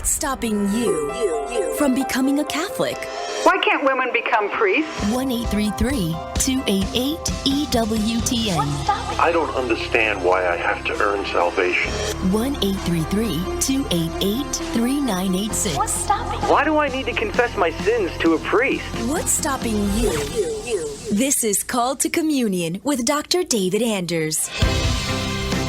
What's stopping you from becoming a Catholic? Why can't women become priests? 1-833-288-EWTN. I don't understand why I have to earn salvation. 1-833-288-3986. What's stopping? Why do I need to confess my sins to a priest? What's stopping you? This is Called to Communion with Dr. David Anders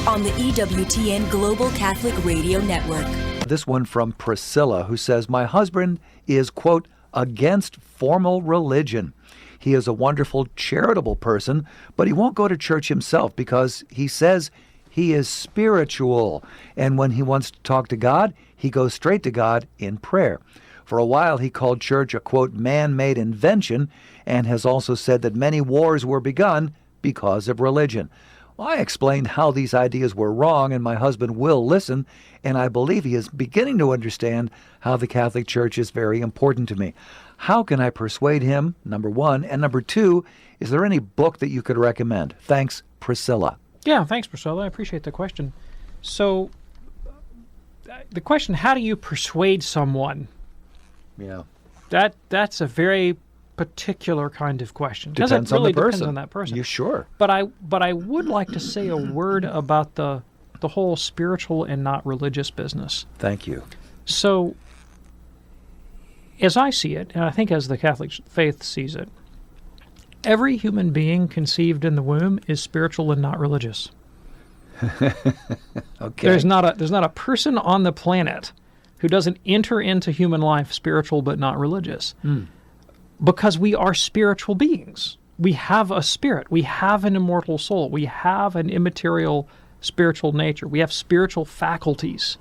on the EWTN Global Catholic Radio Network. This one from Priscilla, who says, my husband is, quote, against formal religion. He is a wonderful, charitable person, but he won't go to church himself because he says he is spiritual. And when he wants to talk to God, he goes straight to God in prayer. For a while, he called church a, quote, man-made invention, and has also said that many wars were begun because of religion. Well, I explained how these ideas were wrong, and my husband will listen, and I believe he is beginning to understand how the Catholic Church is very important to me. How can I persuade him, number one? And number two, is there any book that you could recommend? Thanks, Priscilla. Yeah, thanks, Priscilla. I appreciate the question. So, the question, how do you persuade someone? Yeah. That's a very particular kind of question. Depends it really on the person. Depends on that person. You sure? But I would like to say a word about the whole spiritual and not religious business. Thank you. So, as I see it, and I think as the Catholic faith sees it, every human being conceived in the womb is spiritual and not religious. Okay. There's not a person on the planet who doesn't enter into human life spiritual but not religious. Because we are spiritual beings. We have a spirit. We have an immortal soul. We have an immaterial spiritual nature. We have spiritual faculties.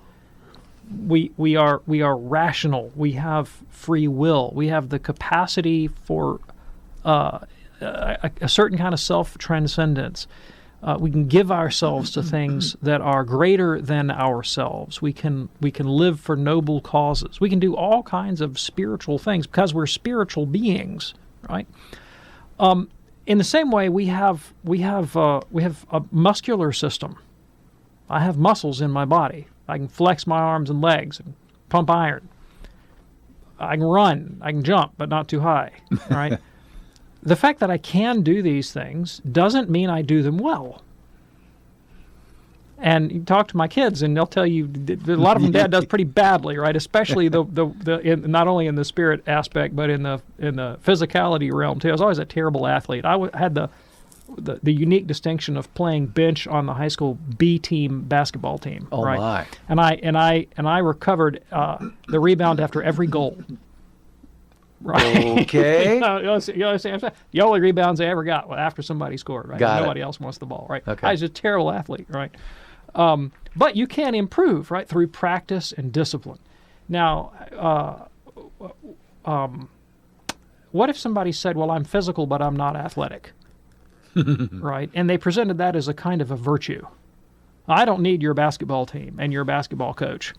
We are rational. We have free will. We have the capacity for a certain kind of self-transcendence. We can give ourselves to things that are greater than ourselves. We can live for noble causes. We can do all kinds of spiritual things because we're spiritual beings, right? In the same way, we have a muscular system. I have muscles in my body. I can flex my arms and legs and pump iron. I can run. I can jump, but not too high, right? The fact that I can do these things doesn't mean I do them well. And you talk to my kids, and they'll tell you a lot of them Dad does pretty badly, right? Especially not only in the spirit aspect, but in the physicality realm too. I was always a terrible athlete. I had the unique distinction of playing bench on the high school B team basketball team. Oh right? my! And I recovered the rebound after every goal. Right. Okay. You know, the only rebounds I ever got was after somebody scored, right? Nobody else wants the ball, right? Okay. I was a terrible athlete, right? But you can improve, right, through practice and discipline. Now, what if somebody said, well, I'm physical, but I'm not athletic, right? And they presented that as a kind of a virtue. I don't need your basketball team and your basketball coach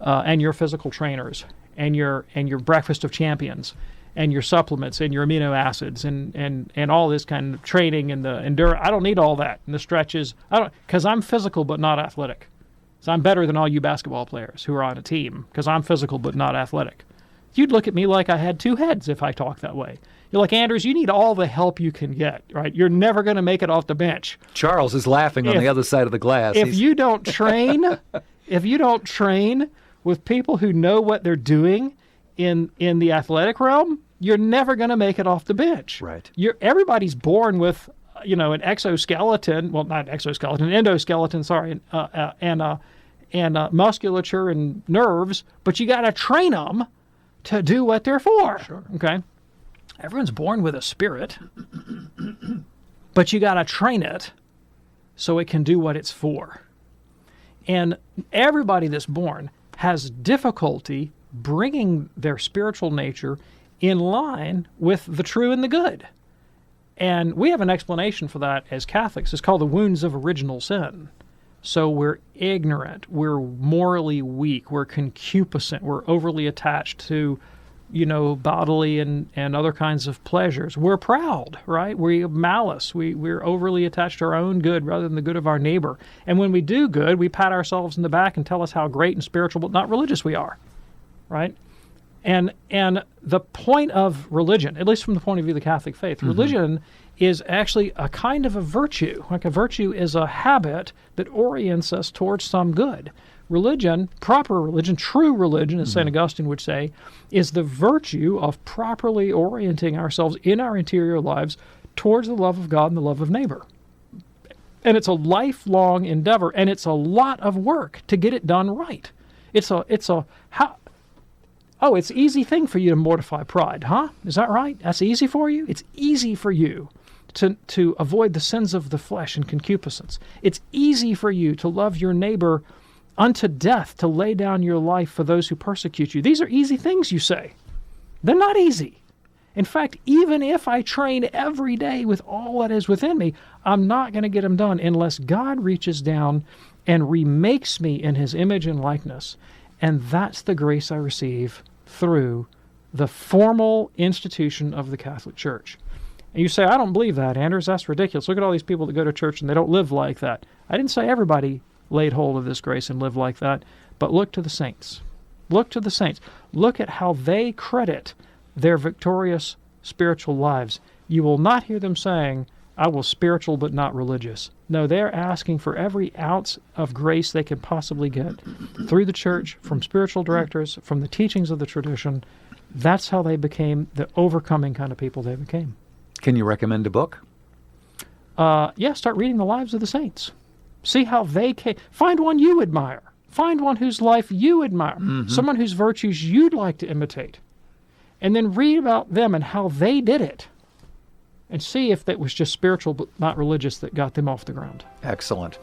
and your physical trainers and your breakfast of champions and your supplements and your amino acids and all this kind of training and the endurance. I don't need all that and the stretches. Because I'm physical but not athletic. So I'm better than all you basketball players who are on a team because I'm physical but not athletic. You'd look at me like I had two heads if I talked that way. You're like, Anders, you need all the help you can get, right? You're never going to make it off the bench. Charles is laughing on the other side of the glass. If you don't train with people who know what they're doing in the athletic realm, you're never going to make it off the bench. Right. Everybody's born with, an exoskeleton. Well, not exoskeleton, an endoskeleton. Sorry, and musculature and nerves. But you got to train them to do what they're for. Sure. Okay. Everyone's born with a spirit, but you got to train it so it can do what it's for. And everybody that's born has difficulty bringing their spiritual nature in line with the true and the good. And we have an explanation for that as Catholics. It's called the wounds of original sin. So we're ignorant, we're morally weak, we're concupiscent, we're overly attached to, bodily and other kinds of pleasures. We're proud, right? We have malice. We're overly attached to our own good rather than the good of our neighbor. And when we do good, we pat ourselves in the back and tell us how great and spiritual but not religious we are. right? And the point of religion, at least from the point of view of the Catholic faith, religion is actually a kind of a virtue. Like a virtue is a habit that orients us towards some good. Religion, proper religion, true religion, as St. Augustine would say, is the virtue of properly orienting ourselves in our interior lives towards the love of God and the love of neighbor. And it's a lifelong endeavor, and it's a lot of work to get it done right. It's easy thing for you to mortify pride, huh? Is that right? That's easy for you? It's easy for you to avoid the sins of the flesh and concupiscence. It's easy for you to love your neighbor unto death, to lay down your life for those who persecute you. These are easy things, you say. They're not easy. In fact, even if I train every day with all that is within me, I'm not going to get them done unless God reaches down and remakes me in his image and likeness. And that's the grace I receive through the formal institution of the Catholic Church. And you say, I don't believe that, Anders. That's ridiculous. Look at all these people that go to church and they don't live like that. I didn't say everybody laid hold of this grace and lived like that, but look to the saints. Look to the saints. Look at how they credit their victorious spiritual lives. You will not hear them saying, I was spiritual but not religious. No, they're asking for every ounce of grace they can possibly get through the church, from spiritual directors, from the teachings of the tradition. That's how they became the overcoming kind of people they became. Can you recommend a book? Start reading the lives of the saints. See how they came. Find one you admire. Find one whose life you admire. Someone whose virtues you'd like to imitate. And then read about them and how they did it. And see if that was just spiritual but not religious that got them off the ground. Excellent.